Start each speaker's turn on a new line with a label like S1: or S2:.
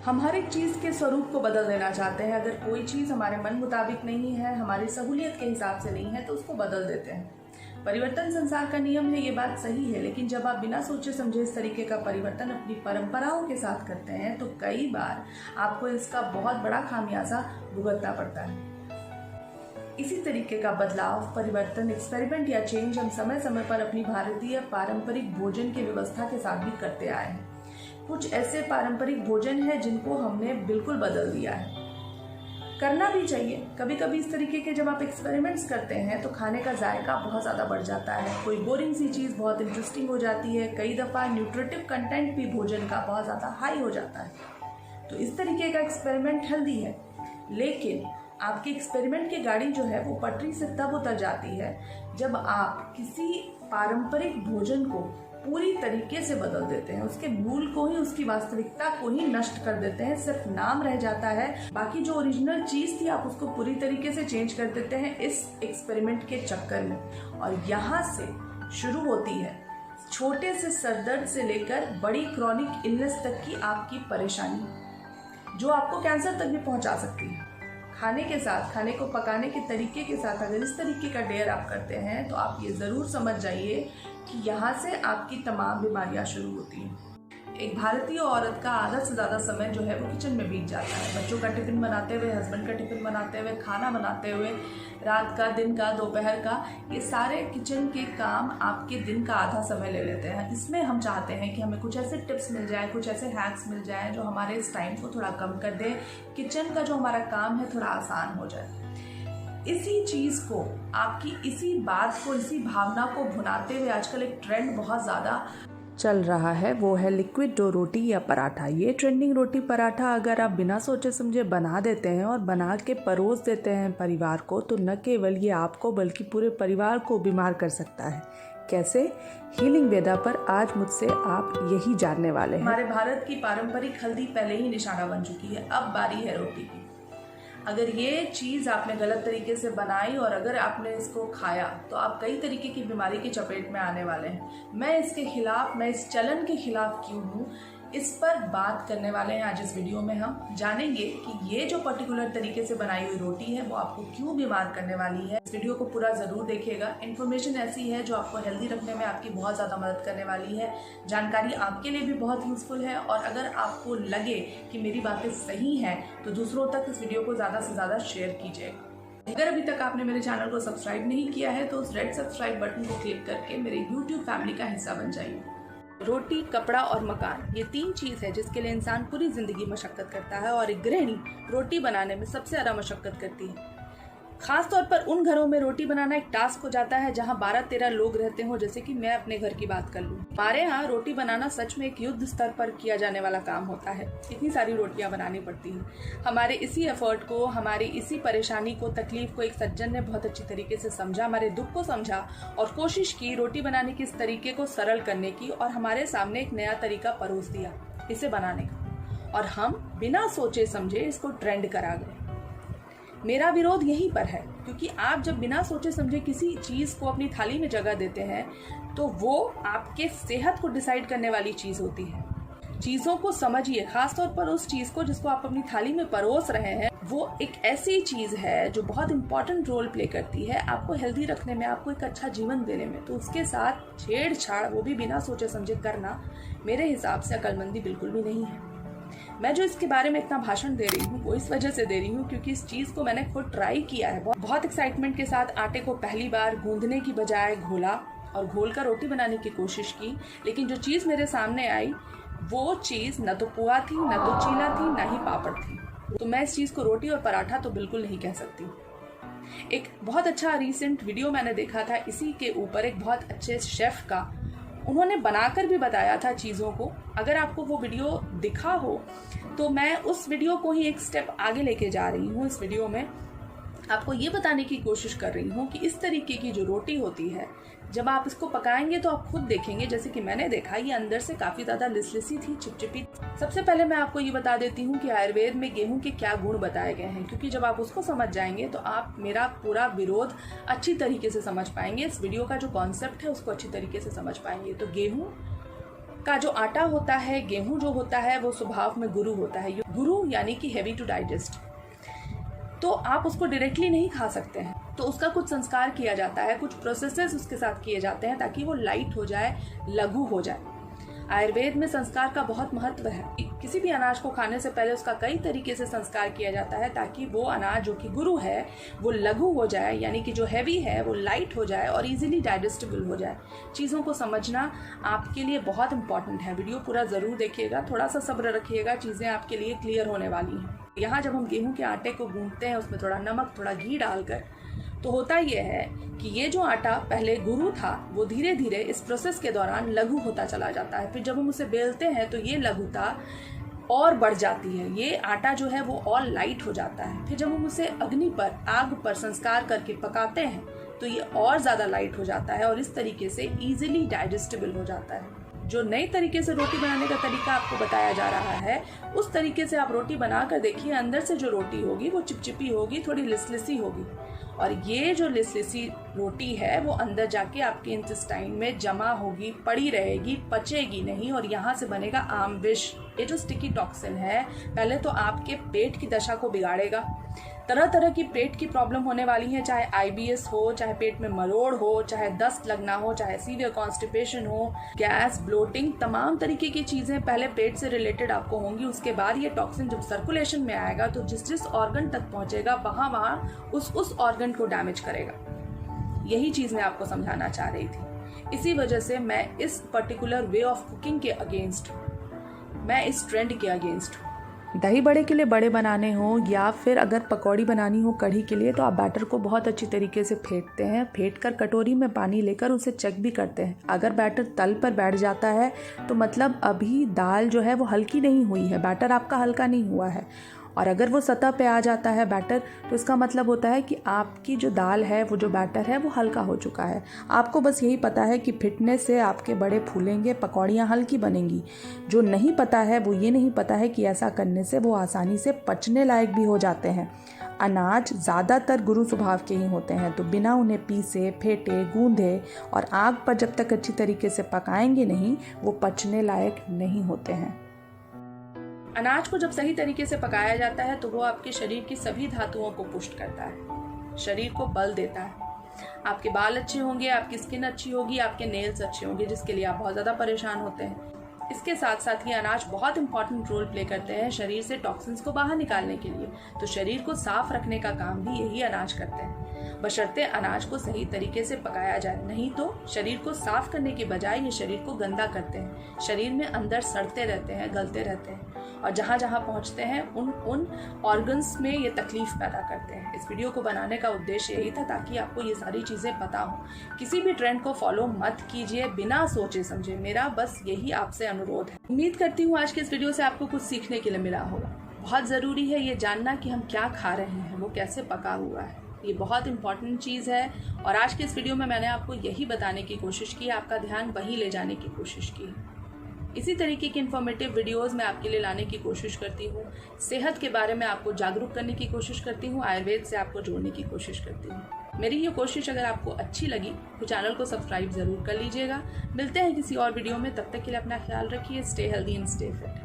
S1: हम हर एक चीज़ के स्वरूप को बदल देना चाहते हैं। अगर कोई चीज़ हमारे मन मुताबिक नहीं है, हमारी सहूलियत के हिसाब से नहीं है, तो उसको बदल देते हैं। परिवर्तन संसार का नियम है, ये बात सही है, लेकिन जब आप बिना सोचे समझे इस तरीके का परिवर्तन अपनी परंपराओं के साथ करते हैं तो कई बार आपको इसका बहुत बड़ा खामियाजा भुगतना पड़ता है। इसी तरीके का बदलाव, परिवर्तन, एक्सपेरिमेंट या चेंज हम समय समय पर अपनी भारतीय पारंपरिक भोजन की व्यवस्था के साथ भी करते आए हैं। कुछ ऐसे पारंपरिक भोजन है जिनको हमने बिल्कुल बदल दिया है। करना भी चाहिए। कभी कभी इस तरीके के जब आप एक्सपेरिमेंट्स करते हैं तो खाने का जायका बहुत ज़्यादा बढ़ जाता है। कोई बोरिंग सी चीज़ बहुत इंटरेस्टिंग हो जाती है। कई दफ़ा न्यूट्रिटिव कंटेंट भी भोजन का बहुत ज़्यादा हाई हो जाता है। तो इस तरीके का एक्सपेरिमेंट हेल्दी है, लेकिन आपकी एक्सपेरिमेंट की गाड़ी जो है वो पटरी से तब उतर जाती है जब आप किसी पारंपरिक भोजन को पूरी तरीके से बदल देते हैं, उसके मूल को ही, उसकी वास्तविकता को ही नष्ट कर देते हैं। सिर्फ नाम रह जाता है, बाकी जो ओरिजिनल चीज़ थी आप उसको पूरी तरीके से चेंज कर देते हैं इस एक्सपेरिमेंट के चक्कर में। और यहाँ से शुरू होती है छोटे से सरदर्द से लेकर बड़ी क्रॉनिक इलनेस तक की आपकी परेशानी, जो आपको कैंसर तक भी पहुँचा सकती है। खाने के साथ, खाने को पकाने के तरीके के साथ अगर इस तरीके का डेयर आप करते हैं तो आप ये ज़रूर समझ जाइए कि यहाँ से आपकी तमाम बीमारियाँ शुरू होती हैं। एक भारतीय औरत का आधा से ज़्यादा समय जो है वो किचन में बीत जाता है। बच्चों का टिफ़िन बनाते हुए, हस्बैंड का टिफ़िन बनाते हुए, खाना बनाते हुए, रात का, दिन का, दोपहर का, ये सारे किचन के काम आपके दिन का आधा समय ले लेते हैं। इसमें हम चाहते हैं कि हमें कुछ ऐसे टिप्स मिल जाए, कुछ ऐसे हैक्स मिल जाए जो हमारे इस टाइम को थोड़ा कम कर दे, किचन का जो हमारा काम है थोड़ा आसान हो जाए। इसी चीज़ को, आपकी इसी बात को, इसी भावना को भुनाते हुए आजकल एक ट्रेंड बहुत ज़्यादा चल रहा है, वो है लिक्विड डो रोटी या पराठा। ये ट्रेंडिंग रोटी पराठा अगर आप बिना सोचे समझे बना देते हैं और बना के परोस देते हैं परिवार को, तो न केवल ये आपको बल्कि पूरे परिवार को बीमार कर सकता है। कैसे? हीलिंग वेदा पर आज मुझसे आप यही जानने वाले हैं। हमारे भारत की पारंपरिक हल्दी पहले ही निशाना बन चुकी है, अब बारी है रोटी की। अगर ये चीज़ आपने गलत तरीके से बनाई और अगर आपने इसको खाया तो आप कई तरीके की बीमारी की चपेट में आने वाले हैं। मैं इसके खिलाफ, मैं इस चलन के खिलाफ क्यों हूँ, इस पर बात करने वाले हैं आज इस वीडियो में। हम जानेंगे कि ये जो पर्टिकुलर तरीके से बनाई हुई रोटी है वो आपको क्यों बीमार करने वाली है। इस वीडियो को पूरा ज़रूर देखिएगा। इन्फॉर्मेशन ऐसी है जो आपको हेल्दी रखने में आपकी बहुत ज़्यादा मदद करने वाली है। जानकारी आपके लिए भी बहुत यूज़फुल है और अगर आपको लगे कि मेरी बातें सही हैं तो दूसरों तक इस वीडियो को ज़्यादा से ज़्यादा शेयर कीजिएगा। अगर अभी तक आपने मेरे चैनल को सब्सक्राइब नहीं किया है तो उस रेड सब्सक्राइब बटन को क्लिक करके मेरे YouTube फैमिली का हिस्सा बन जाइए। रोटी, कपड़ा और मकान, ये तीन चीज़ है जिसके लिए इंसान पूरी ज़िंदगी मशक्क़त करता है और एक गृहिणी रोटी बनाने में सबसे ज़्यादा मशक्क़त करती है। खास तौर पर उन घरों में रोटी बनाना एक टास्क हो जाता है जहां 12-13 लोग रहते हो, जैसे कि मैं अपने घर की बात कर लूं। हमारे यहाँ रोटी बनाना सच में एक युद्ध स्तर पर किया जाने वाला काम होता है। इतनी सारी रोटियां बनानी पड़ती हैं। हमारे इसी एफर्ट को, हमारी इसी परेशानी को, तकलीफ को एक सज्जन ने बहुत अच्छी तरीके से समझा, हमारे दुख को समझा और कोशिश की रोटी बनाने के इस तरीके को सरल करने की और हमारे सामने एक नया तरीका परोस दिया इसे बनाने का, और हम बिना सोचे समझे इसको ट्रेंड करा गए। मेरा विरोध यहीं पर है, क्योंकि आप जब बिना सोचे समझे किसी चीज़ को अपनी थाली में जगह देते हैं तो वो आपके सेहत को डिसाइड करने वाली चीज़ होती है। चीज़ों को समझिए, खासतौर पर उस चीज़ को जिसको आप अपनी थाली में परोस रहे हैं। वो एक ऐसी चीज़ है जो बहुत इंपॉर्टेंट रोल प्ले करती है आपको हेल्दी रखने में, आपको एक अच्छा जीवन देने में। तो उसके साथ छेड़छाड़, वो भी बिना सोचे समझे करना, मेरे हिसाब से अक्लमंदी बिल्कुल भी नहीं है। मैं जो इसके बारे में इतना भाषण दे रही हूँ वो इस वजह से दे रही हूँ क्योंकि इस चीज़ को मैंने खुद ट्राई किया है। बहुत एक्साइटमेंट के साथ आटे को पहली बार गूंदने की बजाय घोला और घोल कर रोटी बनाने की कोशिश की, लेकिन जो चीज़ मेरे सामने आई वो चीज़ न तो पुआ थी, न तो चीला थी, न ही पापड़ थी। तो मैं इस चीज़ को रोटी और पराठा तो बिल्कुल नहीं कह सकती। एक बहुत अच्छा रिसेंट वीडियो मैंने देखा था इसी के ऊपर, एक बहुत अच्छे शेफ़ का, उन्होंने बनाकर भी बताया था चीज़ों को। अगर आपको वो वीडियो दिखा हो तो मैं उस वीडियो को ही एक स्टेप आगे लेके जा रही हूँ। इस वीडियो में आपको ये बताने की कोशिश कर रही हूँ कि इस तरीके की जो रोटी होती है, जब आप इसको पकाएंगे तो आप खुद देखेंगे, जैसे कि मैंने देखा, ये अंदर से काफ़ी ज़्यादा लिसलिसी थी, चिपचिपी। सबसे पहले मैं आपको ये बता देती हूँ कि आयुर्वेद में गेहूं के क्या गुण बताए गए हैं, क्योंकि जब आप उसको समझ जाएंगे तो आप मेरा पूरा विरोध अच्छी तरीके से समझ पाएंगे। इस वीडियो का जो कॉन्सेप्ट है उसको अच्छी तरीके से समझ पाएंगे। तो गेहूँ का जो आटा होता है, गेहूं जो होता है, वो स्वभाव में गुरु होता है। गुरु यानी कि हैवी टू डाइजेस्ट। तो आप उसको डायरेक्टली नहीं खा सकते हैं, तो उसका कुछ संस्कार किया जाता है, कुछ प्रोसेसेस उसके साथ किए जाते हैं ताकि वो लाइट हो जाए, लघु हो जाए। आयुर्वेद में संस्कार का बहुत महत्व है। किसी भी अनाज को खाने से पहले उसका कई तरीके से संस्कार किया जाता है ताकि वो अनाज जो कि गुरु है वो लघु हो जाए, यानी कि जो हैवी है वो लाइट हो जाए और इजीली डाइजेस्टेबल हो जाए। चीज़ों को समझना आपके लिए बहुत इंपॉर्टेंट है। वीडियो पूरा ज़रूर देखिएगा, थोड़ा सा सब्र रखिएगा, चीज़ें आपके लिए क्लियर होने वाली हैं। यहाँ जब हम गेहूँ के आटे को गूंथते हैं, उसमें थोड़ा नमक, थोड़ा घी डालकर, तो होता यह है कि ये जो आटा पहले गुरु था वो धीरे धीरे इस प्रोसेस के दौरान लघु होता चला जाता है। फिर जब हम उसे बेलते हैं तो ये लघुता और बढ़ जाती है, ये आटा जो है वो और लाइट हो जाता है। फिर जब हम उसे अग्नि पर, आग पर संस्कार करके पकाते हैं तो ये और ज़्यादा लाइट हो जाता है और इस तरीके से ईजिली डाइजेस्टेबल हो जाता है। जो नए तरीके से रोटी बनाने का तरीका आपको बताया जा रहा है, उस तरीके से आप रोटी बना कर देखिए। अंदर से जो रोटी होगी वो चिपचिपी होगी, थोड़ी लिसलिसी होगी, और ये जो लिसलिसी रोटी है वो अंदर जाके आपके इंटेस्टाइन में जमा होगी, पड़ी रहेगी, पचेगी नहीं, और यहाँ से बनेगा आमविष। ये जो स्टिकी टॉक्सिन है पहले तो आपके पेट की दशा को बिगाड़ेगा। तरह तरह की पेट की प्रॉब्लम होने वाली है, चाहे IBS हो, चाहे पेट में मरोड़ हो, चाहे दस्त लगना हो, चाहे सीवियर कॉन्स्टिपेशन हो, गैस, ब्लोटिंग, तमाम तरीके की चीज़ें पहले पेट से रिलेटेड आपको होंगी। उसके बाद ये टॉक्सिन जब सर्कुलेशन में आएगा तो जिस जिस ऑर्गन तक पहुंचेगा वहाँ उस ऑर्गन को डैमेज करेगा। यही चीज़ मैं आपको समझाना चाह रही थी। इसी वजह से मैं इस पर्टिकुलर वे ऑफ कुकिंग के अगेंस्ट हूँ, मैं इस ट्रेंड के अगेंस्ट हूँ। दही बड़े के लिए बड़े बनाने हो या फिर अगर पकौड़ी बनानी हो कढ़ी के लिए, तो आप बैटर को बहुत अच्छी तरीके से फेंटते हैं। फेंट कर कटोरी में पानी लेकर उसे चेक भी करते हैं। अगर बैटर तल पर बैठ जाता है तो मतलब अभी दाल जो है वो हल्की नहीं हुई है, बैटर आपका हल्का नहीं हुआ है। और अगर वो सतह पे आ जाता है बैटर, तो इसका मतलब होता है कि आपकी जो दाल है, वो जो बैटर है वो हल्का हो चुका है। आपको बस यही पता है कि फिटने से आपके बड़े फूलेंगे, पकौड़ियाँ हल्की बनेंगी। जो नहीं पता है वो ये नहीं पता है कि ऐसा करने से वो आसानी से पचने लायक भी हो जाते हैं। अनाज ज़्यादातर गुरु स्वभाव के ही होते हैं, तो बिना उन्हें पीसे, फेंटे, गूंधे और आग पर जब तक अच्छी तरीके से पकाएंगे नहीं, वो पचने लायक नहीं होते हैं। अनाज को जब सही तरीके से पकाया जाता है तो वो आपके शरीर की सभी धातुओं को पुष्ट करता है, शरीर को बल देता है। आपके बाल अच्छे होंगे, आपकी स्किन अच्छी होगी, आपके नेल्स अच्छे होंगे, जिसके लिए आप बहुत ज़्यादा परेशान होते हैं। इसके साथ साथ ये अनाज बहुत इंपॉर्टेंट रोल प्ले करते हैं शरीर से टॉक्सिन्स को बाहर निकालने के लिए। तो शरीर को साफ रखने का काम भी यही अनाज करते हैं, बशर्ते अनाज को सही तरीके से पकाया जाए। नहीं तो शरीर को साफ करने के बजाय ये शरीर को गंदा करते हैं, शरीर में अंदर सड़ते रहते हैं, गलते रहते हैं, और जहाँ जहाँ पहुँचते हैं उन ऑर्गन्स में ये तकलीफ पैदा करते हैं। इस वीडियो को बनाने का उद्देश्य यही था ताकि आपको ये सारी चीज़ें पता हो। किसी भी ट्रेंड को फॉलो मत कीजिए बिना सोचे समझे, मेरा बस यही आपसे अनुरोध है। उम्मीद करती हूँ आज के इस वीडियो से आपको कुछ सीखने के लिए मिला होगा। बहुत ज़रूरी है ये जानना कि हम क्या खा रहे हैं, वो कैसे पका हुआ है, ये बहुत इंपॉर्टेंट चीज़ है। और आज के इस वीडियो में मैंने आपको यही बताने की कोशिश की, आपका ध्यान वहीं ले जाने की कोशिश की। इसी तरीके की इन्फॉर्मेटिव वीडियोस मैं आपके लिए लाने की कोशिश करती हूँ। सेहत के बारे में आपको जागरूक करने की कोशिश करती हूँ, आयुर्वेद से आपको जोड़ने की कोशिश करती हूँ। मेरी ये कोशिश अगर आपको अच्छी लगी तो चैनल को सब्सक्राइब ज़रूर कर लीजिएगा। मिलते हैं किसी और वीडियो में, तब तक के लिए अपना ख्याल रखिए। Stay healthy and stay fit.